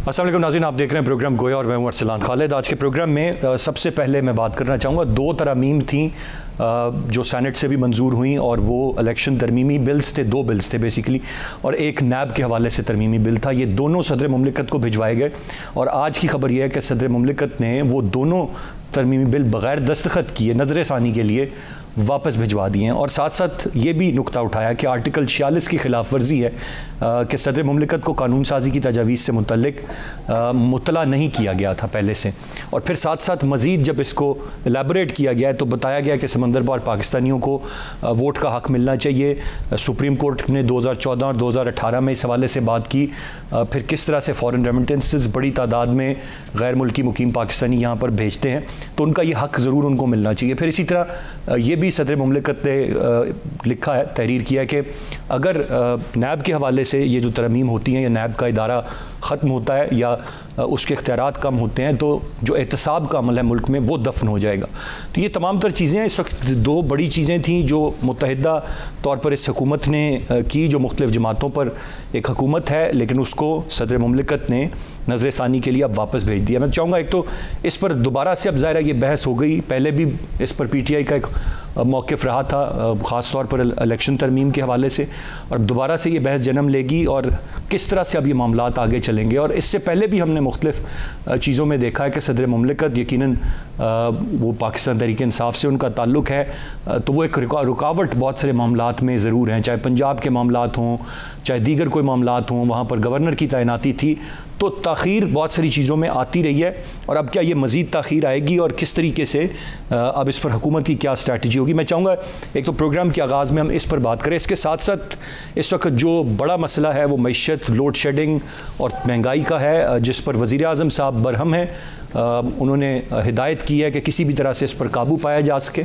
अस्सलाम वालेकुम नाज़रीन, आप देख रहे हैं प्रोग्राम गोया और मैं हूं अरसलान खालिद। आज के प्रोग्राम में सबसे पहले मैं बात करना चाहूँगा, दो तरमीम थी जो सेनेट से भी मंजूर हुई और वो इलेक्शन तरमीमी बिल्स थे, दो बिल्स थे बेसिकली, और एक नैब के हवाले से तरमीमी बिल था। ये दोनों सदर मुमलिकत को भिजवाए गए और आज की खबर यह है कि सदर मुमलिकत ने वो दोनों तरमीमी बिल बग़ैर दस्तखत किए नज़र सानी के लिए वापस भिजवा दिए हैं। और साथ साथ ये भी नुक्ता उठाया कि आर्टिकल 46 की खिलाफ वर्जी है कि सदर मुमलिकत को कानून साजी की तजावीज़ से मुतल्लिक मुतला नहीं किया गया था पहले से। और फिर साथ साथ मज़ीद जब इसको एलेबोरेट किया गया है तो बताया गया कि समंदर पार पाकिस्तानियों को वोट का हक़ मिलना चाहिए। सुप्रीम कोर्ट ने 2014 और 2018 में इस हवाले से बात की। फिर किस तरह से फ़ॉरेन रेमिटेंसेस बड़ी तादाद में गैर मुल्की मुकीम पाकिस्तानी यहाँ पर भेजते हैं, तो उनका ये हक़ ज़रूर उनको मिलना चाहिए। फिर इसी तरह ये भी सदर मुमलिकत ने लिखा है, तहरीर किया है कि अगर नैब के हवाले से ये जो तरमीम होती हैं या नैब का इदारा ख़त्म होता है या उसके इख्तियारात कम होते हैं तो जो एहतसाब का अमल है मुल्क में वो दफन हो जाएगा। तो ये तमाम तर चीज़ें इस वक्त दो बड़ी चीज़ें थीं जो मुत्तहिदा तौर पर इस हुकूमत ने की, जो मुख्तलिफ़ जमातों पर एक हुकूमत है, लेकिन उसको सदर मुमलिकत ने नज़र सानी के लिए अब वापस भेज दिया। मैं चाहूँगा एक तो इस पर दोबारा से अब ज़ाहिर है ये बहस हो गई, पहले भी इस पर PTI का एक मौक़िफ़ रहा था ख़ास तौर पर इलेक्शन तरमीम के हवाले से, और दोबारा से ये बहस जन्म लेगी और किस तरह से अब ये मामलात आगे चलेंगे। और इससे पहले भी हमने मुख्तलिफ़ चीज़ों में देखा है कि सदर मुमलिकत यकीनन वो पाकिस्तान तहरीक-ए-इंसाफ से उनका ताल्लुक़ है, तो वो एक रुकावट बहुत सारे मामलात में ज़रूर हैं, चाहे पंजाब के मामलात हों चाहे दीगर कोई मामलात हों। वहाँ पर गवर्नर की तैनाती थी तो ताख़ीर बहुत सारी चीज़ों में आती रही है, और अब क्या ये मज़ीद ताख़ीर आएगी और किस तरीके से अब इस पर हुकूमत की क्या स्ट्रैटेजी होगी। मैं चाहूँगा एक तो प्रोग्राम के आगाज़ में हम इस पर बात करें। इसके साथ साथ इस वक्त जो बड़ा मसला है वो मईशत, लोड शेडिंग और महंगाई का है, जिस पर वज़ीर आज़म साहब बरहम हैं। उन्होंने हिदायत की है कि किसी भी तरह से इस पर काबू पाया जा सके।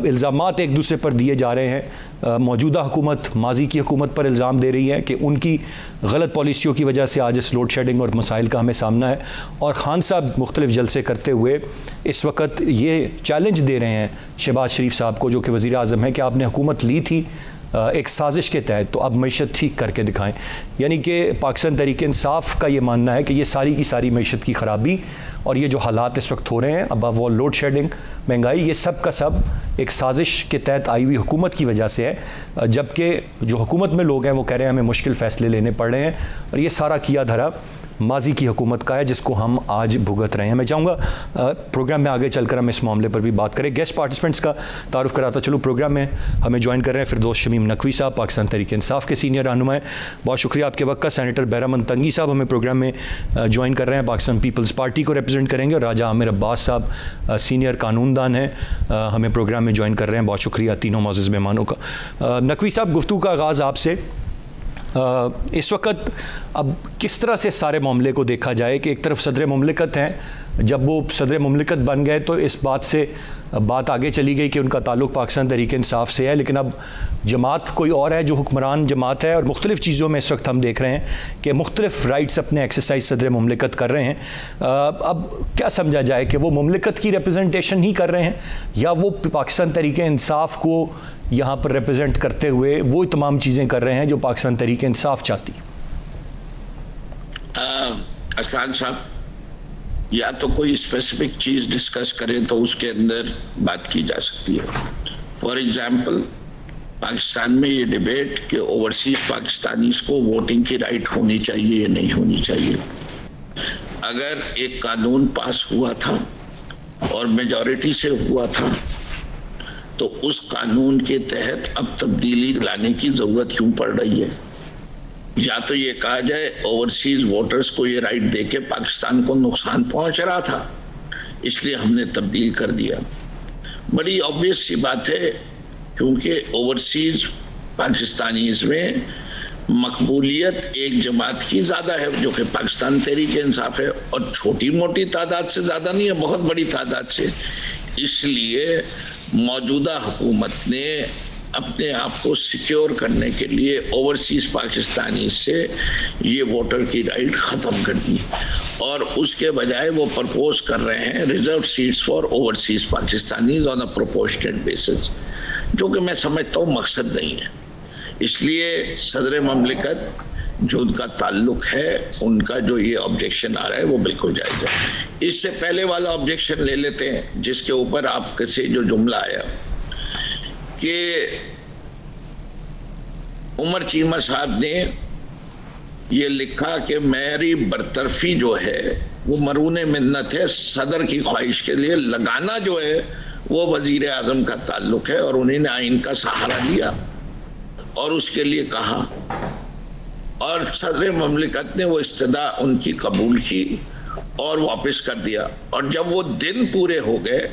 इल्ज़ामात एक दूसरे पर दिए जा रहे हैं। मौजूदा हुकूमत माजी की हुकूमत पर इल्ज़ाम दे रही है कि उनकी गलत पॉलिसियों की वजह से आज इस लोड शेडिंग और मसाइल का हमें सामना है। और खान साहब मुख्तलिफ जलसे करते हुए इस वक्त ये चैलेंज दे रहे हैं शहबाज शरीफ साहब को, जो कि वज़ीर आज़म है, कि आपने हुकूमत ली थी एक साजिश के तहत, तो अब मईशत ठीक करके दिखाएं। यानी कि पाकिस्तान तहरीक-ए-इंसाफ का ये मानना है कि ये सारी की सारी मईशत की ख़राबी और ये जो हालात इस वक्त हो रहे हैं, अब वो लोड शेडिंग, महंगाई, ये सब का सब एक साजिश के तहत आई हुई हुकूमत की वजह से है। जबकि जो हुकूमत में लोग हैं वो कह रहे हैं हमें मुश्किल फ़ैसले लेने पड़ रहे हैं, और ये सारा किया धरा माजी की हुकूमत का है जिसको हम आज भुगत रहे हैं। मैं चाहूँगा प्रोग्राम में आगे चलकर हम इस मामले पर भी बात करें। गेस्ट पार्टिसिपेंट्स का तारुफ कराता चलो। प्रोग्राम में हमें ज्वाइन कर रहे हैं फिरदौस शमीम नकवी साहब, पाकिस्तान तहरीक-ए-इंसाफ के सीनियर रहनुमा। बहुत शुक्रिया आपके वक्त का। सेनेटर बैरामन तंगी साहब हमें प्रोग्राम में ज्वाइन कर रहे हैं, पाकिस्तान पीपल्स पार्टी को रिप्रेजेंट करेंगे। और राजा आमिर अब्बास साहब सीनियर कानूनदान हैं, हमें प्रोग्राम में ज्वाइन कर रहे हैं। बहुत शुक्रिया तीनों मोअज़्ज़ज़ मेहमानों का। नकवी साहब, गुफ्तगू का आगाज़ आपसे। इस वक्त अब किस तरह से सारे मामले को देखा जाए कि एक तरफ सदर मुमलिकत हैं, जब वो सदर मुमलिकत बन गए तो इस बात से बात आगे चली गई कि उनका ताल्लुक़ पाकिस्तान तहरीक-ए-इंसाफ से है, लेकिन अब जमात कोई और है जो हुक्मरान जमात है, और मुख्तलिफ़ चीज़ों में इस वक्त हम देख रहे हैं कि मुख्तलिफ़ राइट्स अपने एक्सरसाइज सदर मुमलिकत कर रहे हैं। अब क्या समझा जाए कि वो मुमलिकत की रिप्रेजेंटेशन ही कर रहे हैं या वो पाकिस्तान तहरीक-ए-इंसाफ को यहाँ पर रिप्रेजेंट करते हुए वो तमाम चीज़ें कर रहे हैं जो पाकिस्तान तहरीक-ए-इंसाफ चाहती। अरसलान साहब, या तो कोई स्पेसिफिक चीज़ डिस्कस करें तो उसके अंदर बात की जा सकती है। फॉर एग्जांपल, पाकिस्तान में ये डिबेट कि ओवरसीज पाकिस्तानीज को वोटिंग की राइट होनी चाहिए या नहीं होनी चाहिए। अगर एक कानून पास हुआ था और मेजॉरिटी से हुआ था तो उस कानून के तहत अब तब्दीली लाने की जरूरत क्यों पड़ रही है? या तो ये कहा जाए ओवरसीज वोटर्स को ये राइट देके पाकिस्तान को नुकसान पहुंच रहा था इसलिए हमने तब्दील कर दिया। बड़ी ऑब्वियस सी बात है, क्योंकि ओवरसीज पाकिस्तानीज में मकबूलियत एक जमात की ज़्यादा है जो कि पाकिस्तान तहरीक-ए-इंसाफ है, और छोटी मोटी तादाद से ज़्यादा नहीं है, बहुत बड़ी तादाद से। इसलिए मौजूदा हुकूमत ने अपने आप को सिक्योर करने के लिए ओवरसीज पाकिस्तानी से ये वोटर की राइट ख़त्म कर दी, और उसके बजाय वो प्रपोज कर रहे हैं reserve seats for overseas Pakistanis on a proportionate basis, जो कि मैं समझता हूँ मकसद नहीं है। इसलिए सदर ममलिकत जो उनका ताल्लुक है, उनका जो ये ऑब्जेक्शन आ रहा है वो बिल्कुल जायज है। इससे पहले वाला ऑब्जेक्शन ले लेते हैं, जिसके ऊपर आपके से जो जुमला आया कि उमर चीमा साहब ने ये लिखा कि मेरी बरतरफी जो है वो मरूने मिन्नत है, सदर की ख्वाहिश के लिए लगाना जो है वो वजीर आजम का ताल्लुक है, और उन्होंने आइन का सहारा लिया और उसके लिए कहा, और सदर ममलिकत ने वो इस्तदा उनकी कबूल की और वापस कर दिया। और जब वो दिन पूरे हो गए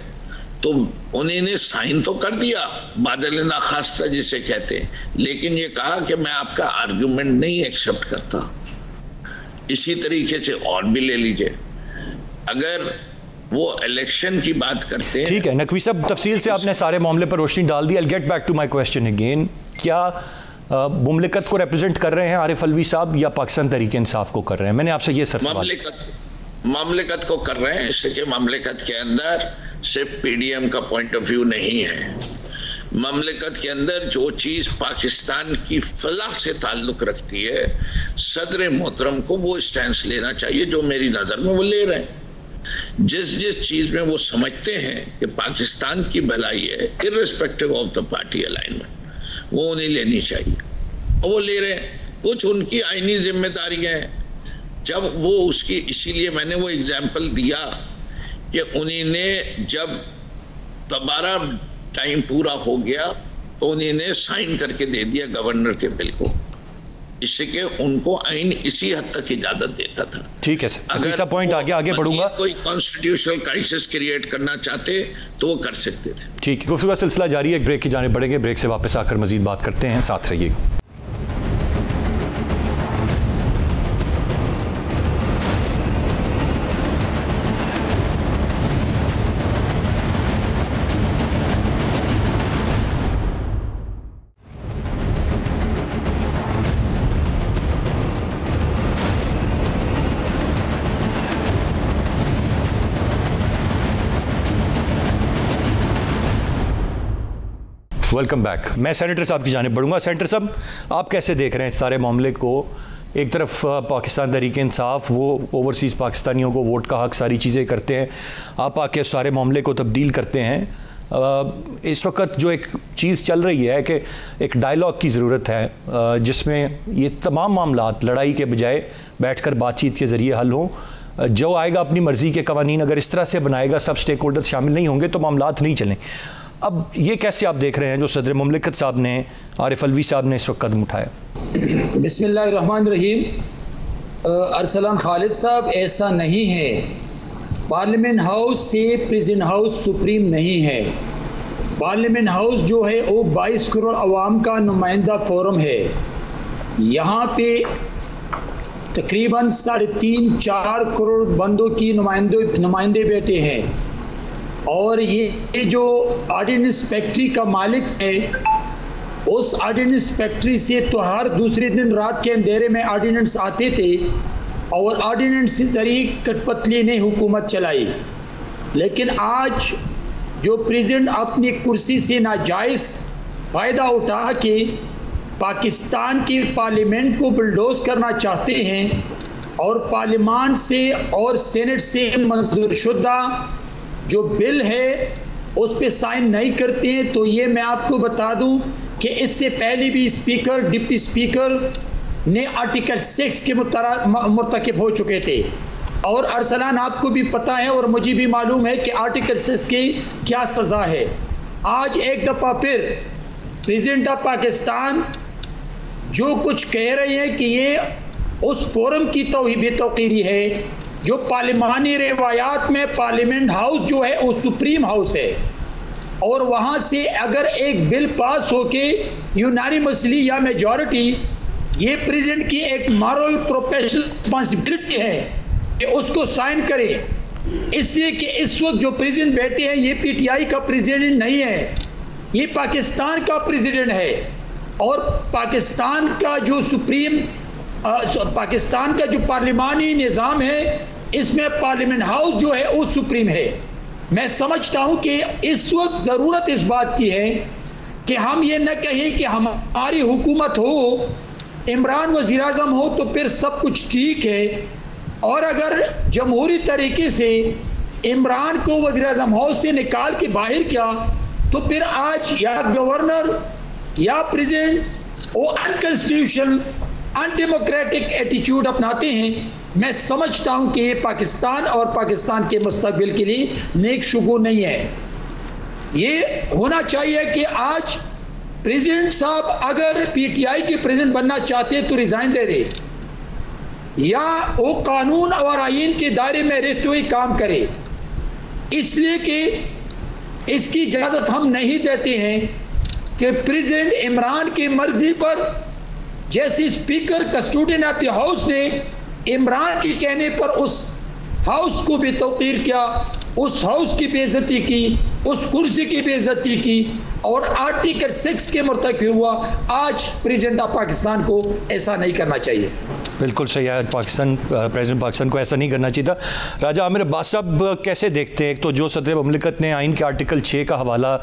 तो उन्होंने साइन तो कर दिया, बादल नाखास्ता जिसे कहते हैं, लेकिन ये कहा कि मैं आपका आर्गुमेंट नहीं एक्सेप्ट करता। इसी तरीके से और भी ले लीजिए, अगर वो इलेक्शन की बात करते हैं। ठीक है नकवी साहब, तफसील से आपने सारे मामले पर रोशनी डाल दी। I will get back to my question again. क्या मुमलिकत को रिप्रेजेंट कर रहे हैं आरिफ अलवी साहब या पाकिस्तान तहरीक इंसाफ को कर रहे हैं? मैंने आपसे ये सवाल। मामलिकत को कर रहे हैं, इसलिए मामलिकत के अंदर सिर्फ पीडीएम का पॉइंट ऑफ व्यू नहीं है। ममलिकत के अंदर जो चीज पाकिस्तान की फलाह से ताल्लुक रखती है, सदर मोहतरम को वो स्टैंस लेना चाहिए जो मेरी नजर में वो ले रहे हैं। जिस जिस चीज में वो समझते हैं कि पाकिस्तान की भलाई है, irrespective of the party alignment, वो उन्हें लेनी चाहिए और वो ले रहे हैं। कुछ उनकी आईनी जिम्मेदारियां हैं, जब वो उसकी, इसीलिए मैंने वो एग्जाम्पल दिया कि उन्होंने जब दोबारा टाइम पूरा हो गया तो उन्होंने साइन करके दे दिया गवर्नर के बिल को, इससे कि उनको आइन इसी हद तक इजाजत देता था। ठीक है सर, अगर पॉइंट आगे बढ़ूंगा, कोई कॉन्स्टिट्यूशनल क्राइसिस क्रिएट करना चाहते तो वो कर सकते थे। ठीक है, गुफ्तगू का सिलसिला जारी है, एक ब्रेक की जाने पड़ेंगे, ब्रेक से वापस आकर मजीद बात करते हैं, साथ रहिए। Welcome back. मैं सेनेटर साहब की जानिब बढ़ूंगा। सेनेटर साहब, आप कैसे देख रहे हैं इस सारे मामले को? एक तरफ पाकिस्तान तहरीक इंसाफ, वो ओवरसीज़ पाकिस्तानियों को वोट का हक, सारी चीज़ें करते हैं, आप आके सारे मामले को तब्दील करते हैं। इस वक्त जो एक चीज़ चल रही है कि एक डायलॉग की ज़रूरत है जिसमें ये तमाम मामला लड़ाई के बजाय बैठकर बातचीत के ज़रिए हल हों। जो आएगा अपनी मर्ज़ी के कवानीन अगर इस तरह से बनाएगा, सब स्टेक होल्डर्स शामिल नहीं होंगे तो मामलात नहीं चलें। अब ये कैसे आप देख रहे हैं जो सदर मुमलिकत साहब ने, आरिफ अलवी साहब ने इस वक्त कदम उठाया? बिस्मिल्लाहिर्रहमानिर्रहीम। अरसलान खालिद साहब, ऐसा नहीं है। पार्लियामेंट हाउस से प्रेसिडेंट हाउस सुप्रीम नहीं है। पार्लियामेंट हाउस जो है वो 22 करोड़ अवाम का नुमाइंदा फोरम है। यहाँ पे तकरीबन 3.5-4 करोड़ बंदों की नुमाइंदे बैठे हैं, और ये जो ऑर्डिनेंस फैक्ट्री का मालिक है, उस ऑर्डिनेंस फैक्ट्री से तो हर दूसरे दिन रात के अंधेरे में ऑर्डिनेंस आते थे और ऑर्डिनेंस के जरिए कठपुतली ने हुकूमत चलाई। लेकिन आज जो प्रेसिडेंट अपनी कुर्सी से नाजायज़ फ़ायदा उठा के पाकिस्तान की पार्लियामेंट को बुलडोज करना चाहते हैं और पार्लियामान से और सेनेट से मंजूर शुदा जो बिल है उस पे साइन नहीं करते हैं, तो ये मैं आपको बता दूं कि इससे पहले भी स्पीकर, डिप्टी स्पीकर ने आर्टिकल 6 के मुर्तकिब हो चुके थे। और अरसलान, आपको भी पता है और मुझे भी मालूम है कि आर्टिकल 6 की क्या सज़ा है। आज एक दफ़ा फिर प्रेसिडेंट ऑफ पाकिस्तान जो कुछ कह रहे हैं कि ये उस फोरम की बेतौकीरी है जो पार्लिमानी रिवायात में पार्लियामेंट हाउस जो है वो सुप्रीम हाउस है, और वहाँ से अगर एक बिल पास होके यूनानिमसली या मेजॉरिटी, ये प्रेसिडेंट की एक मॉरल प्रोफेशनल रिस्पॉन्सिबिलिटी है कि उसको साइन करे। इसलिए कि इस वक्त जो प्रेसिडेंट बैठे हैं ये पीटीआई का प्रेसिडेंट नहीं है, ये पाकिस्तान का प्रेसिडेंट है, और पाकिस्तान का जो पाकिस्तान का जो पार्लिमानी निज़ाम है इसमें पार्लियामेंट हाउस जो है वो सुप्रीम है। मैं समझता हूँ कि इस वक्त ज़रूरत इस बात की है कि हम ये न कहें कि हमारी हुकूमत हो, इमरान वज़ीर आज़म हो तो फिर सब कुछ ठीक है, और अगर जमहूरी तरीके से इमरान को वज़ीर आज़म हाउस से निकाल के बाहर किया तो फिर आज या गवर्नर या प्रेसिडेंट वो अनकॉन्स्टिट्यूशनल अनडेमोक्रेटिक एटीट्यूड अपनाते हैं। मैं समझता हूं कि ये पाकिस्तान और पाकिस्तान के मुस्तकबिल के लिए नेक शुगुर नहीं है। ये होना चाहिए कि आज प्रेसिडेंट साहब अगर पीटीआई के प्रेसिडेंट बनना चाहते तो रिजाइन दे दे, या वो कानून और आईन के दायरे में रहते हुए काम करे, इसलिए कि इसकी इजाज़त हम नहीं देते हैं कि प्रेसिडेंट इमरान की मर्जी पर, जैसे speaker custodian of the house ने इमरान के कहने पर उस हाउस को भी तौकीर किया, उस हाउस की बेइज्जती की, उस कुर्सी की बेइज्जती की और आर्टिकल 6 के मुर्तकिब हुआ। आज प्रेसिडेंट ऑफ पाकिस्तान को ऐसा नहीं करना चाहिए। बिल्कुल सही है, प्रेसिडेंट पाकिस्तान को ऐसा नहीं करना चाहिए था। राजा आमिर अब्बास साहब कैसे देखते हैं, एक तो जो सदर ममलिकत ने आइन के आर्टिकल 6 का हवाला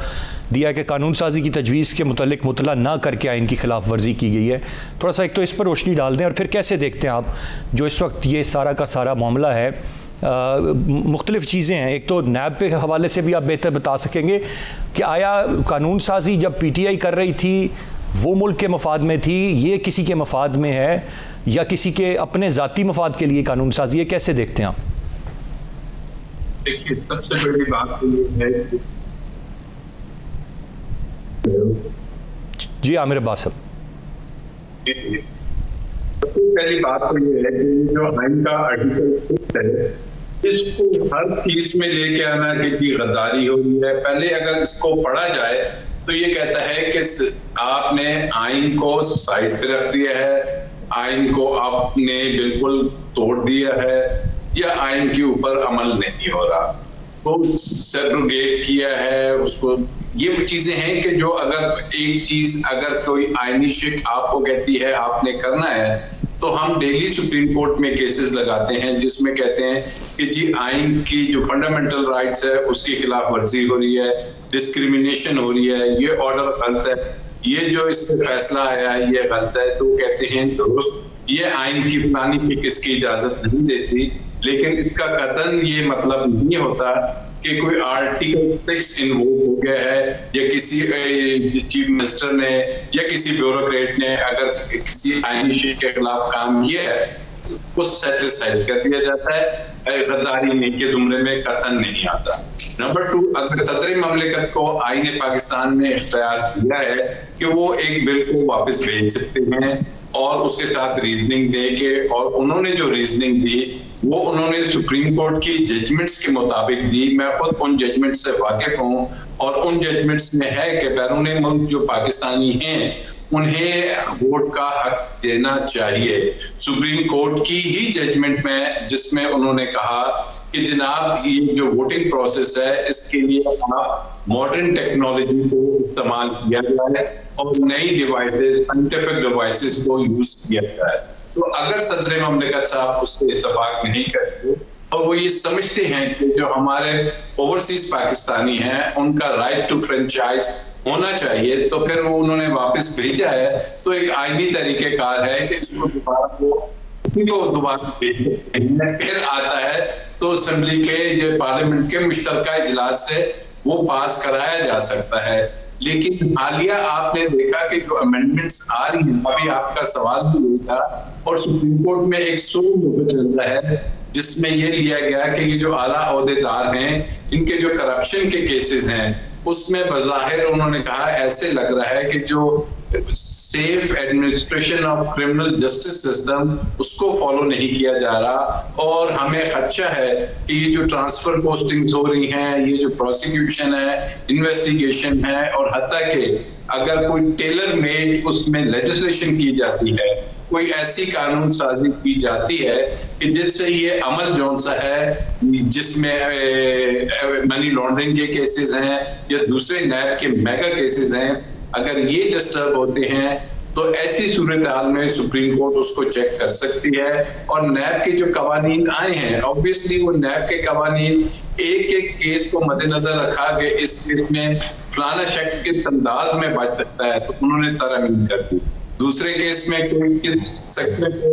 दिया कि कानून साजी की तजवीज़ के मुतल्लिक मुतला ना करके आइन की खिलाफ वर्जी की गई है, थोड़ा सा एक तो इस पर रोशनी डाल दें, और फिर कैसे देखते हैं आप जो इस वक्त ये सारा का सारा मामला है, मुख्तलिफ चीज़ें हैं। एक तो नैब के हवाले से भी आप बेहतर बता सकेंगे कि आया कानून साजी जब पीटीआई कर रही थी वो मुल्क के मफाद में थी, ये किसी के मफाद में है या किसी के अपने ज़ाती मफाद के लिए कानून साजी है, कैसे देखते हैं आप? देखिए, सबसे बड़ी बात तो ये है जी आमिर अब्बास साहब, सबसे पहली बात तो ये है कि जो आइन का आर्टिकल 6 है, इसको हर चीज में लेके आना कि गद्दारी हो रही है। पहले अगर इसको पढ़ा जाए तो ये कहता है कि आपने आइन को साइड पे रख दिया है, आइन को आपने बिल्कुल तोड़ दिया है, या आइन के ऊपर अमल नहीं हो रहा, तो सेग्रीगेट किया है उसको। ये चीजें हैं कि जो अगर एक चीज अगर कोई आईनी शिक आपको कहती है आपने करना है, तो हम डेली सुप्रीम कोर्ट में केसेस लगाते हैं जिसमें कहते हैं कि जी आइन की जो फंडामेंटल राइट्स है उसके खिलाफ वर्जी हो रही है, डिस्क्रिमिनेशन हो रही है, ये ऑर्डर गलत है, ये जो इस पे फैसला आया है ये गलत है। तो कहते हैं दुरुस्त, ये आइन की फलानी फिक इसकी इजाजत नहीं देती, लेकिन इसका कतन ये मतलब नहीं होता कि कोई आर्टिकल 6 इन्वोक हो गया है, या किसी चीफ मिनिस्टर ने या किसी ब्यूरोक्रेट ने अगर किसी आईनी शिक के खिलाफ काम किया है उसको सेटिस्फाइड कर दिया जाता है, गद्दारी नहीं के जुमरे में कतन नहीं आता। नंबर 2, अगर सदर ममलिकत को आईने पाकिस्तान में इख्तियार दिया है कि वो एक बिल को वापस भेज सकते हैं और उसके साथ रीजनिंग दे के, और उन्होंने जो रीजनिंग दी वो उन्होंने सुप्रीम कोर्ट की जजमेंट्स के मुताबिक दी। मैं खुद उन जजमेंट्स से वाकिफ हूँ, और उन जजमेंट्स में है कि बैरून मुल्क जो पाकिस्तानी हैं उन्हें वोट का हक देना चाहिए। सुप्रीम कोर्ट की ही जजमेंट में जिसमें उन्होंने कहा कि जनाब ये जो वोटिंग प्रोसेस है इसके लिए आप मॉडर्न टेक्नोलॉजी को इस्तेमाल किया जाए और नई डिवाइसेस, साइंटिफिक डिवाइसेस को यूज किया जाए। तो अगर सदर ममलिकत साहब उससे इत्तेफाक नहीं करते और वो ये समझते हैं कि जो हमारे ओवरसीज पाकिस्तानी हैं उनका राइट टू फ्रेंचाइज होना चाहिए, तो फिर वो उन्होंने वापस भेजा है, तो एक आईनी तरीकेकार है कि इसको दोबारा फिर आता है तो असेंबली के जो पार्लियामेंट के मुश्तरका इजलास से वो पास कराया जा सकता है। लेकिन हालिया आपने देखा कि जो अमेंडमेंट्स आ रही हैं, अभी आपका सवाल भी हुआ था, और सुप्रीम कोर्ट में एक शो चल रहा है जिसमें ये लिया गया कि ये जो आला ओहदेदार हैं इनके जो करप्शन के केसेस हैं उसमें बज़ाहिर उन्होंने कहा ऐसे लग रहा है कि जो safe administration of criminal justice system उसको फॉलो नहीं किया जा रहा, और हमें खदशा है कि ये जो ट्रांसफर पोस्टिंग्स हो रही हैं, ये जो प्रोसिक्यूशन है, इन्वेस्टिगेशन है, और हत्ता कि अगर कोई टेलर मेड उसमें लेजिस्लेशन की जाती है, कोई ऐसी कानून साजी की जाती है कि जिससे ये अमल जौन सा है जिसमें मनी लॉन्ड्रिंग के केसेस हैं या दूसरे नैब के मेगा केसेस हैं, अगर ये डिस्टर्ब होते हैं तो ऐसी सूरत हाल में सुप्रीम कोर्ट उसको चेक कर सकती है। और नैब के जो कवानीन आए हैं, ऑब्वियसली वो नैब के कवानीन एक एक केस को मद्देनजर रखा कि इस केस में फलाना शख्स के अंदाज में बच सकता है, तो उन्होंने तरमीम कर दी। दूसरे केस में कोई सेक्शन को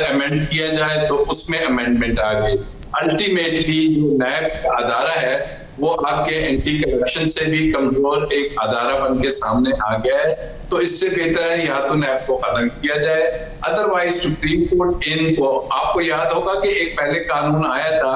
अमेंड किया जाए तो उसमें अमेंडमेंट आ गई। अल्टीमेटली जो नैब का अदारा है वो आपके एंटी करप्शन से भी कमजोर एक अदारा बन के सामने आ गया है। तो इससे बेहतर है या तो नैब को खत्म किया जाए, अदरवाइज सुप्रीम कोर्ट इनको, आपको याद होगा कि एक पहले कानून आया था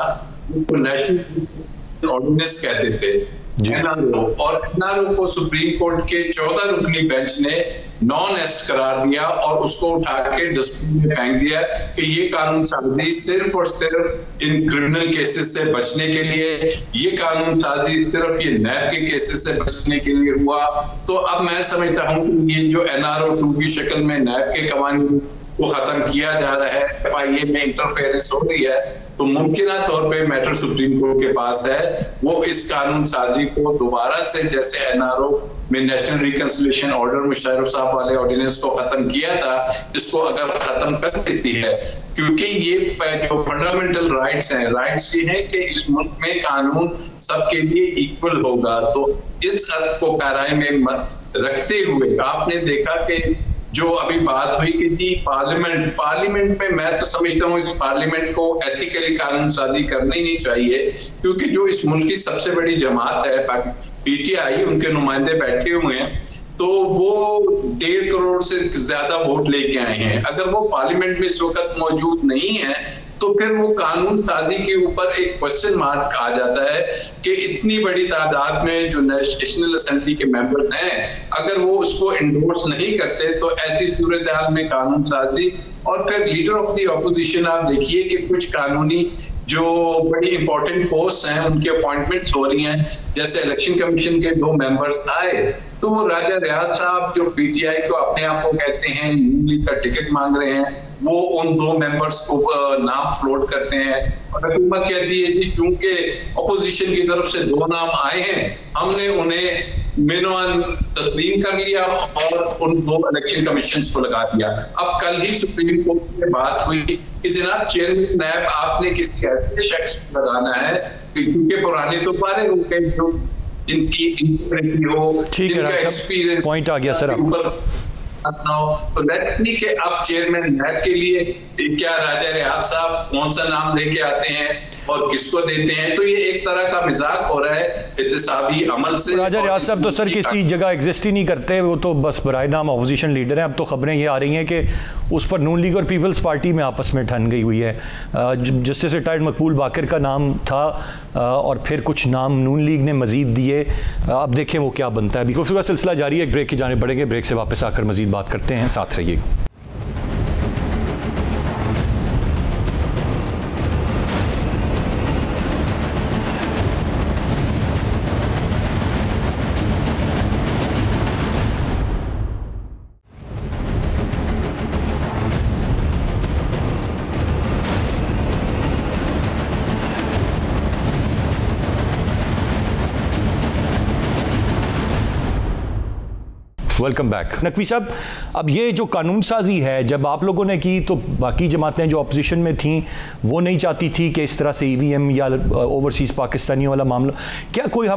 नेशनल ऑर्डिनेंस कहते थे एनआरओ, और एनआरओ को सुप्रीम कोर्ट के 14 रुकनी बेंच ने नॉन एस्ट करार दिया और उसको उठा के डस्टबिन में फेंक दिया कि ये कानून साजी सिर्फ और सिर्फ इन क्रिमिनल केसेस से बचने के लिए, ये कानून साजी सिर्फ ये नैब के केसेस से बचने के लिए हुआ। तो अब मैं समझता हूँ कि ये जो एनआरओ 2 की शक्ल में नैब के कवानीन को खत्म किया जा रहा है, एफआईए में इंटरफेरेंस हो रही है, तो मुमकिन तौर पे मैटर सुप्रीम कोर्ट के पास है, वो इस कानून साजी को दोबारा से जैसे एनआरओ में नेशनल रिकंसिलिएशन ऑर्डर मुशर्रफ साहब वाले ऑर्डिनेंस को खत्म किया था, इसको अगर खत्म कर देती है, क्योंकि ये जो फंडामेंटल राइट्स हैं, राइट्स ये हैं कि इस मुल्क में कानून सबके लिए इक्वल होगा। तो इस अर्थ को पैराई में रखते हुए आपने देखा कि जो अभी बात हुई कि जी पार्लियामेंट में, मैं तो समझता हूँ इस पार्लियामेंट को एथिकली कानून साजी करना ही नहीं चाहिए, क्योंकि जो इस मुल्क की सबसे बड़ी जमात है पीटीआई, उनके नुमाइंदे बैठे हुए हैं, तो वो 1.5 करोड़ से ज्यादा वोट लेके आए हैं। अगर वो पार्लियामेंट में इस वक्त मौजूद नहीं है तो फिर वो कानून साजी के ऊपर एक क्वेश्चन मार्क आ जाता है कि इतनी बड़ी तादाद में जो नेशनल असेंबली के मेंबर्स हैं, अगर वो उसको इंडोर्स नहीं करते तो ऐसी सूरत हाल में कानून साजी। और फिर लीडर ऑफ द ऑपोजिशन आप देखिए कि कुछ कानूनी जो बड़ी इंपॉर्टेंट पोस्ट हैं उनकी अपॉइंटमेंट हो रही हैं, जैसे इलेक्शन कमीशन के 2 मेंबर्स आए तो वो राजा रियाज साहब जो पीटीआई को अपने आप को कहते हैं नून लीग का टिकट मांग रहे हैं, वो उन 2 मेंबर्स को नाम फ्लोट करते हैं और हुकूमत कहती है जी क्योंकि अपोजिशन की तरफ से 2 नाम आए हैं, हमने उन्हें मेनवान तस्लीम कर लिया और उन 2 इलेक्शन कमीशन को लगा दिया। अब कल ही सुप्रीम कोर्ट में बात हुई कि जनाब चेयरमैन नैब आपने किसी ऐसे शख्स को लगाना है क्योंकि पुराने तो बारे हो गए जो जिनकी हो, जिनका एक्सपीरियंस पॉइंट आ गया सर तो लेट्स सी कि अब चेयरमैन नैब के लिए क्या राजा रियाज साहब कौन सा नाम लेके आते हैं और किसको देते हैं। तो ये एक तरह का मजाक हो रहा है एहतसाबी अमल से। राजा रियाज साहब तो सर किसी जगह एग्जिस्ट ही नहीं करते, वो तो बस बराए नाम अपोजिशन लीडर हैं। अब तो खबरें ये आ रही हैं कि उस पर नून लीग और पीपल्स पार्टी में आपस में ठन गई हुई है। जस्टिस रिटायर्ड मकबूल बाकर का नाम था और फिर कुछ नाम नून लीग ने मजीद दिए। अब देखें वो क्या बनता है। अभी गुफ्तगू का सिलसिला जारी है, एक ब्रेक की जाने पड़ेंगे, ब्रेक से वापस आकर मजीद बात करते हैं, साथ रहिए। Welcome back. नकवी साहब, अब ये जो कानून साजी है जब आप लोगों ने की तो बाकी जमातें जो अपोजिशन में थीं वो नहीं चाहती थी कि इस तरह से ईवीएम या ओवरसीज़ पाकिस्तानियों वाला मामला, क्या कोई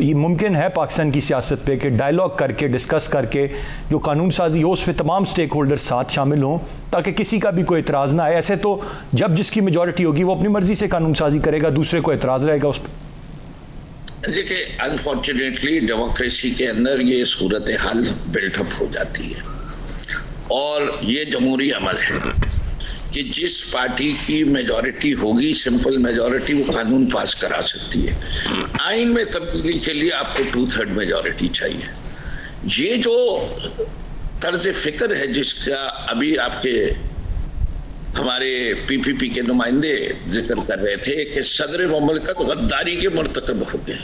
ये मुमकिन है पाकिस्तान की सियासत पे कि डायलॉग करके डिस्कस करके जो कानून साजी हो उसमें तमाम स्टेक होल्डर साथ शामिल हों ताकि किसी का भी कोई एतराज़ ना आए? ऐसे तो जब जिसकी मेजॉरिटी होगी वो अपनी मर्जी से कानून साजी करेगा, दूसरे को एतराज़ रहेगा उस पर। देखिए, अनफॉर्चुनेटली डेमोक्रेसी के अंदर ये सूरत हाल बिल्डअप हो जाती है और ये जमहूरी अमल है कि जिस पार्टी की मेजॉरिटी होगी, सिंपल मेजॉरिटी, वो कानून पास करा सकती है। आइन में तब्दीली के लिए आपको 2/3 मेजॉरिटी चाहिए। ये जो तर्ज फिक्र है जिसका अभी आपके हमारे पीपीपी के नुमाइंदे जिक्र कर रहे थे कि सदर मुमलिकत गद्दारी के मर्तकब हो गए,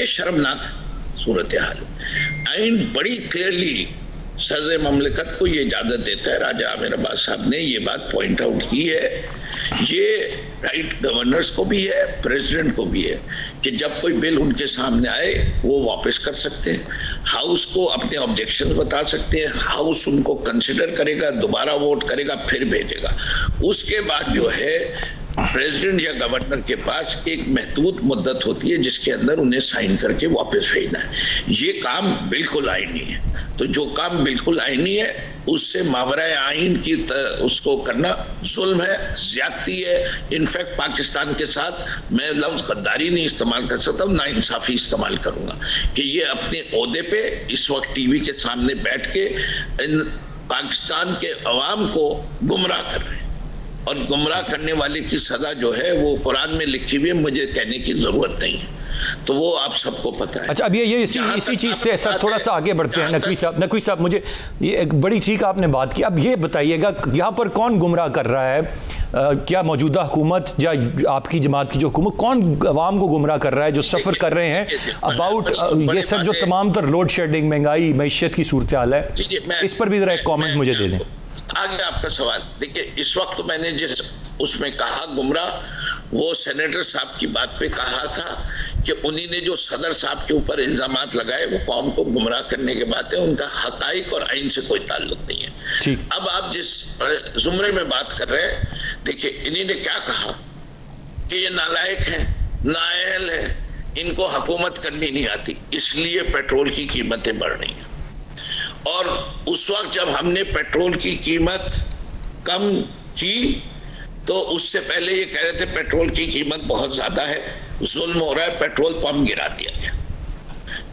ये शर्मनाक सूरत हाल। आइन बड़ी क्लियरली सदर मुमलिकत को ये इजाजत देता है। राजा आमिर अब्बास साहब ने ये बात पॉइंट आउट की है, ये राइट गवर्नर्स को भी है, प्रेसिडेंट को भी है कि जब कोई बिल उनके सामने आए वो वापस कर सकते हैं, हाउस को अपने ऑब्जेक्शन बता सकते हैं, हाउस उनको कंसिडर करेगा, दोबारा वोट करेगा, फिर भेजेगा। उसके बाद जो है प्रेसिडेंट या गवर्नर के पास एक महदूद मुद्दत होती है जिसके अंदर उन्हें साइन करके वापस भेजना है। ये काम बिल्कुल आईनी है। तो जो काम बिल्कुल आईनी है उससे मावरा आइन की उसको करना जुल्म है, ज्यादती है। इनफैक्ट पाकिस्तान के साथ मैं लफ्ज गद्दारी नहीं इस्तेमाल कर सकता, ना इंसाफी इस्तेमाल करूंगा कि ये अपने ओहदे पे इस वक्त टीवी के सामने बैठ के इन पाकिस्तान के अवाम को गुमराह कर रहे हैं, और गुमराह करने वाले की सजा जो है वो कुरान में लिखी हुई है, मुझे कहने की जरूरत नहीं है, तो वो आप सबको पता है। अच्छा, अब ये इसी चीज से सर थोड़ा सा आगे बढ़ते हैं। नकवी साहब मुझे ये एक बड़ी ठीक आपने बात की। अब ये बताइएगा यहाँ पर कौन गुमराह कर रहा है? क्या मौजूदा हुकूमत या आपकी जमात की जो हुकूमत, कौन अवाम को गुमराह कर रहा है जो सफ़र कर रहे हैं अबाउट ये सब जो तमाम तर लोड शेडिंग, महंगाई, मैशियत की सूरत हाल है, इस पर भी जरा एक कॉमेंट मुझे दे दें। आगे आपका सवाल देखिए, इस वक्त मैंने जिस उसमें कहा गुमराह, वो सेनेटर साहब की बात पे कहा था कि उन्हीं ने जो सदर साहब के ऊपर इल्जामात लगाए वो कौम को गुमराह करने के बात है, उनका हकाइक और आइन से कोई ताल्लुक नहीं है। अब आप जिस जुमरे में बात कर रहे हैं, देखिए इन्हीं ने क्या कहा कि ये नालायक है, नाअहल है, इनको हुकूमत करनी नहीं आती, इसलिए पेट्रोल की कीमतें बढ़ रही हैं। और उस वक्त जब हमने पेट्रोल की कीमत कम की तो उससे पहले ये कह रहे थे पेट्रोल की कीमत बहुत ज्यादा है, जुल्म हो रहा है, पेट्रोल पंप गिरा दिया गया।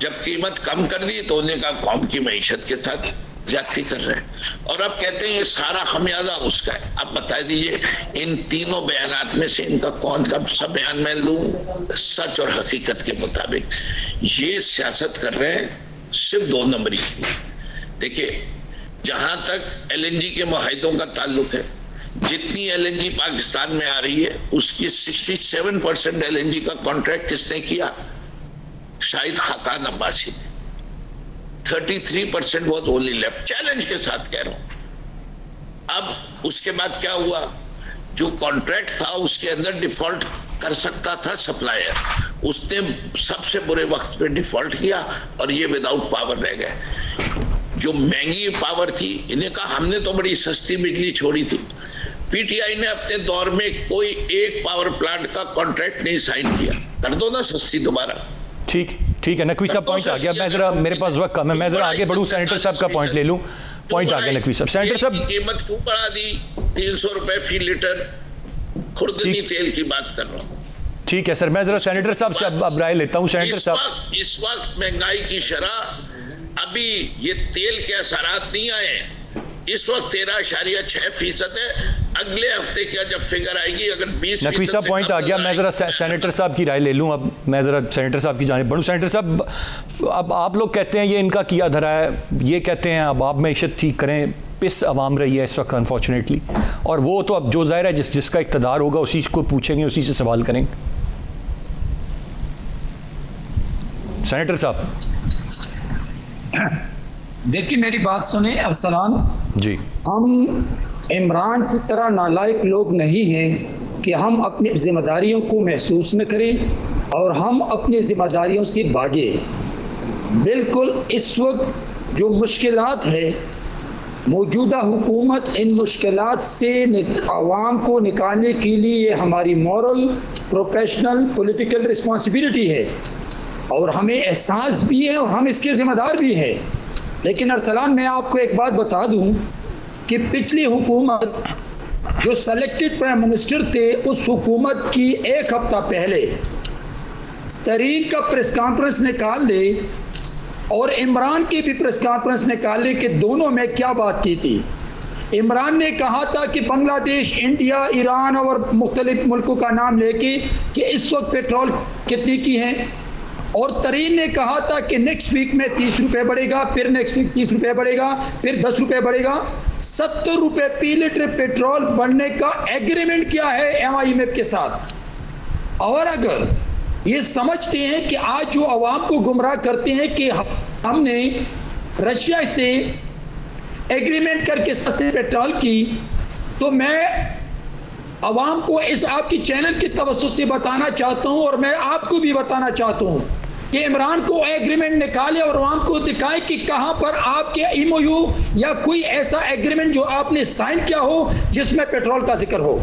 जब कीमत कम कर दी तो उन्हें कहा कौम की मईशत के साथ ज्यादती कर रहे हैं, और अब कहते हैं ये सारा खमियाजा उसका है। अब बता दीजिए इन तीनों बयानात में से इनका कौन सा बयान मैं लूं सच और हकीकत के मुताबिक? ये सियासत कर रहे हैं सिर्फ 2 नंबरी की। देखिए, जहां तक LNG के मुआहिदों का ताल्लुक है, जितनी LNG पाकिस्तान में आ रही है उसकी 67% LNG का कॉन्ट्रैक्ट किसने किया? शाहिद खाकान अब्बासी ने। 33% वाज ओनली लेफ्ट, चैलेंज के साथ कह रहा हूं। अब उसके बाद क्या हुआ? जो कॉन्ट्रैक्ट था उसके अंदर डिफॉल्ट कर सकता था सप्लायर, उसने सबसे बुरे वक्त पे डिफॉल्ट किया और ये विदाउट पावर रह गए। जो महंगी पावर थी, इन्हें कहा हमने तो बड़ी सस्ती बिजली छोड़ी थी। PTI ने अपने दौर में कोई एक पावर प्लांट का कॉन्ट्रैक्ट नहीं साइन किया, कर दो ना सस्ती दोबारा। ठीक है, नकवी साहब पॉइंट आ गया। मैं जरा, मेरे पास वक्त कम है, मैं जरा आगे बढ़ूं, सेनेटर साहब का पॉइंट ले लूं। पॉइंट आ गया नकवी साहब। सेनेटर साहब, कीमत क्यों बढ़ा दी? 300 रुपए फी लीटर खुर्दनी तेल की बात कर रहा हूं। ठीक है सर, मैं जरा सेनेटर साहब से अब राय लेता हूं। सेनेटर साहब, इस वक्त महंगाई की शरह, अभी ये तेल के असरात नहीं आए, इस वक्त 13.6% है। अगले हफ्ते क्या जब फिगर आएगी, अगर 20, नकवी साहब पॉइंट आ गया। मैं जरा सेनेटर साहब की राय ले लूं। अब मैं जरा सेनेटर साहब की जानिब बढ़ूं। सेनेटर साहब, अब आप लोग कहते हैं ये इनका किया धरा है, ये कहते हैं अब आप मैशत ठीक करें, पिस अवाम रही है इस वक्त अनफॉर्चुनेटली, और वो तो अब जो जाहिर है जिसका इक़्तिदार होगा उसी को पूछेंगे, उसी से सवाल करेंगे। सेनेटर साहब, देखिए मेरी बात सुने अरसलान जी। हम इमरान की तरह नालायक लोग नहीं हैं कि हम अपनी जिम्मेदारियों को महसूस न करें और हम अपनी जिम्मेदारियों से भागे। बिल्कुल इस वक्त जो मुश्किलात है, मौजूदा हुकूमत इन मुश्किलात से आवाम को निकालने के लिए हमारी मॉरल, प्रोफेशनल, पॉलिटिकल रिस्पॉन्सिबिलिटी है, और हमें एहसास भी है और हम इसके जिम्मेदार भी हैं। लेकिन अरसलान, मैं आपको एक बात बता दूं कि पिछली हुकूमत जो सेलेक्टेड प्राइम मिनिस्टर थे, उस हुकूमत की एक हफ्ता पहले तरीन का प्रेस कॉन्फ्रेंस निकाल ले और इमरान की भी प्रेस कॉन्फ्रेंस निकाल ले कि दोनों में क्या बात की थी। इमरान ने कहा था कि बांग्लादेश, इंडिया, ईरान और मुख्तलिफ मुल्कों का नाम लेके कि इस वक्त पेट्रोल कितने की है, और तरीन ने कहा था कि नेक्स्ट वीक में 30 रुपये बढ़ेगा, फिर नेक्स्ट वीक 30 रुपये बढ़ेगा, फिर 10 रुपये बढ़ेगा। 70 रुपये फी लीटर पेट्रोल बढ़ने का एग्रीमेंट किया है MIMF के साथ। और अगर ये समझते हैं कि आज जो आवाम को गुमराह करते हैं कि हमने रशिया से एग्रीमेंट करके सस्ते पेट्रोल की, तो मैं आवाम को इस आपकी चैनल की तवज्जो से बताना चाहता हूं, और मैं आपको भी बताना चाहता हूं कि इमरान को एग्रीमेंट निकाले और आवाम को दिखाए कि कहां पर आपके MOU या कोई ऐसा एग्रीमेंट जो आपने साइन किया हो जिसमें पेट्रोल का जिक्र हो।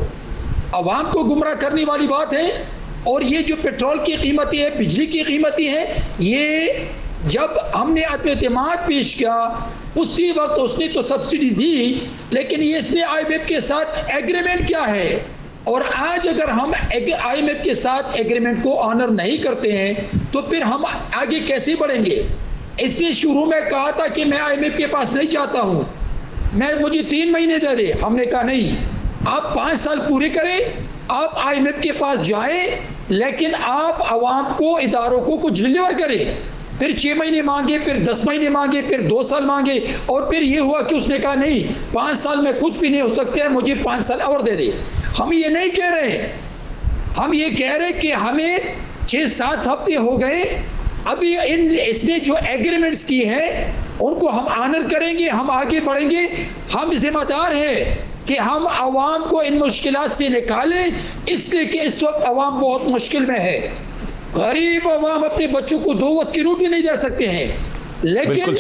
आवाम को गुमराह करने वाली बात है। और ये जो पेट्रोल की कीमतें हैं, बिजली की कीमतें हैं, ये जब हमने आत्म-एतमाद पेश किया उसी वक्त उसने तो सब्सिडी दी, लेकिन ये इसने IMF के साथ एग्रीमेंट क्या है? और आज अगर हम IMF के साथ एग्रीमेंट को ऑनर नहीं करते हैं तो फिर हम आगे कैसे बढ़ेंगे? इसने शुरू में कहा था कि मैं IMF के पास नहीं जाता हूं, मुझे 3 महीने दे दे। हमने कहा नहीं, आप 5 साल पूरे करें, आप IMF के पास जाएं, लेकिन आप अवाम को, इदारों को कुछ डिलीवर करें। फिर 6 महीने मांगे, फिर 10 महीने मांगे, फिर 2 साल मांगे, और फिर ये हुआ कि उसने कहा नहीं, 5 साल में कुछ भी नहीं हो सकते हैं, मुझे 5 साल और दे दे। हम ये नहीं कह रहे, हम ये कह रहे कि हमें 6-7 हफ्ते हो गए, अभी इसने जो एग्रीमेंट्स की है उनको हम ऑनर करेंगे, हम आगे बढ़ेंगे। हम जिम्मेदार हैं कि हम आवाम को इन मुश्किलात से निकालें, इसलिए कि इस वक्त आवाम बहुत मुश्किल में है। गरीब आवाम अपने बच्चों को 2 वक्त की रोटी नहीं दे सकते हैं, लेकिन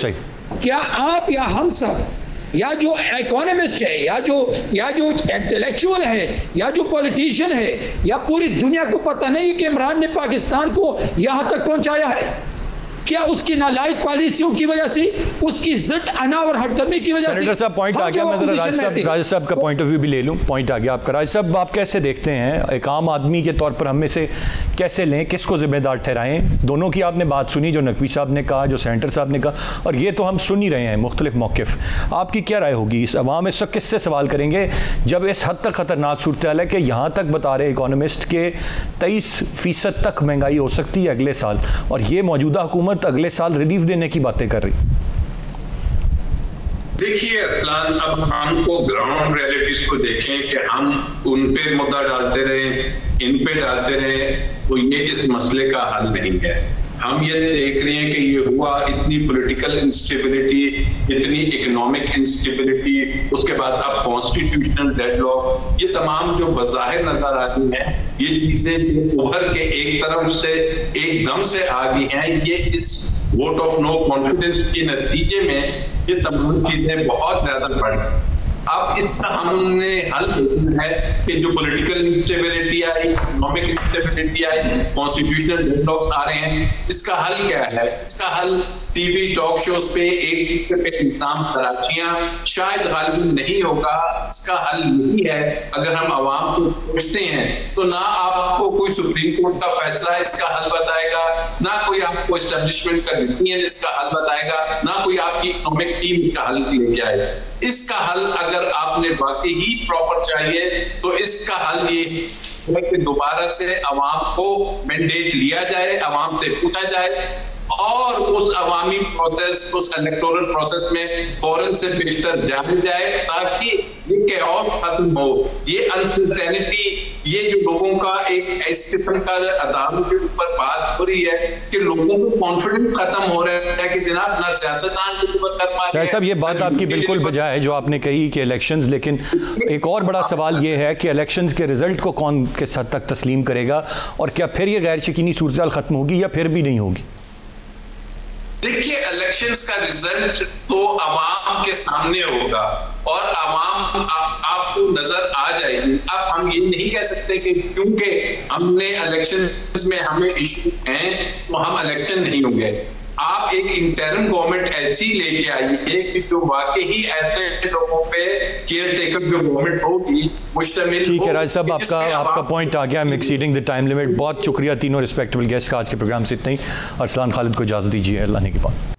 क्या आप या हम सब, या जो इकोनॉमिस्ट है, या जो इंटेलेक्चुअल है, या जो पॉलिटिशियन है, या पूरी दुनिया को पता नहीं कि इमरान ने पाकिस्तान को यहां तक पहुंचाया है? क्या उसकी नालायक पॉलिसियों की वजह से, उसकी जिद अना और हड़दमी की वजह से? सेनेटर साहब पॉइंट आ गया, मैं जरा राज साहब का पॉइंट ऑफ व्यू भी ले लूं। पॉइंट आ गया आपका। राज साहब, आप कैसे देखते हैं, एक आम आदमी के तौर पर हम में से कैसे लें, किसको जिम्मेदार ठहराएं? दोनों की आपने बात सुनी, जो नकवी साहब ने कहा, जो सेनेटर साहब ने कहा, और ये तो हम सुन ही रहे हैं मुख्तलिफ मौक़िफ़। आपकी क्या राय होगी? इस अवाम इस वक्त किससे सवाल करेंगे जब इस हद तक ख़तरनाक सूरत हाल है कि यहाँ तक बता रहे इकोनॉमिस्ट के 23% तक महंगाई हो सकती है अगले साल, और ये मौजूदा हुकूमत अगले साल रिलीफ देने की बातें कर रही? देखिए अरसलान, अब हमको ग्राउंड रियलिटीज को देखें कि हम उन पे मुद्दा डालते रहे, इन पे डालते रहे, तो ये इस मसले का हल नहीं है। हम ये देख रहे हैं कि ये हुआ, इतनी पॉलिटिकल इंस्टेबिलिटी, इतनी इकोनॉमिक इंस्टेबिलिटी, उसके बाद अब कॉन्स्टिट्यूशनल डेडलॉक, ये तमाम जो बज़ाहिर नजर आती हैं, ये चीजें उभर के एक तरफ से एकदम से आ गई हैं। ये इस वोट ऑफ नो कॉन्फिडेंस के नतीजे में ये तमाम चीजें बहुत ज्यादा बढ़ गई। अब इसका हमने हल देखना है कि जो पॉलिटिकल इंस्टेबिलिटी आई, इकोनॉमिक इंस्टेबिलिटी आई, कॉन्स्टिट्यूशनल डेडलॉक्स आ रहे हैं, इसका हल क्या है? इसका हल टीवी टॉक शोज पे एक पे इंतजाम कराचियां शायद गालिबन नहीं होगा। इसका हल यही है, अगर हम आवाम को पूछते हैं तो ना आपको कोई सुप्रीम कोर्ट का फैसला इसका हल बताएगा, ना कोई आपको एस्टेब्लिशमेंट का डिसीजन इसका हल बताएगा, ना कोई आपकी इकोनॉमिक टीम इसका हल लेके आएगा। इसका हल अगर आपने वाकई ही प्रॉपर चाहिए तो इसका हल ये कि दोबारा से अवाम को मैंडेट लिया जाए, अवाम से पूछा जाए, और उस अवामी प्रोसेस, उस इलेक्टोरल प्रोसेस में फौरन से बेशतर जाने जाए, ताकि ये कैओस खत्म हो, ये अनसर्टेनिटी, ये जो लोगों का एक इस किस्म का अदालत के ऊपर बात हो रही है कि लोगों को कॉन्फिडेंस खत्म हो रहा है कि जनाब ना सियासतदान कर पा रहे हैं। साहब, ये बात आपकी बिल्कुल बजाय है जो आपने कही कि इलेक्शंस, लेकिन एक और बड़ा सवाल ये है कि इलेक्शंस के रिजल्ट को कौन किस हद तक तस्लीम करेगा, और क्या फिर ये गैर यकीनी सूरत खत्म होगी या फिर भी नहीं होगी? देखिए, इलेक्शंस का रिजल्ट तो अवाम के सामने होगा और अवाम आपको नजर आ जाएगी। अब हम ये नहीं कह सकते कि क्योंकि हमने इलेक्शंस में हमें इशू हैं तो हम इलेक्शन नहीं होंगे। आप एक इंटरिम गवर्नमेंट ऐसी लेके आइए कि जो वाकई ही ऐसे लोगों पे केयर टेकर जो गवर्नमेंट होगी मुश्तमिल। ठीक है राज साहब, आपका पॉइंट आ गया। Exceeding the time limit. बहुत शुक्रिया तीनों रिस्पेक्टेबल गेस्ट का। आज के प्रोग्राम से इतना ही। अरसलान खालिद को इजाज़त दीजिए। अल्लाह ने की बात।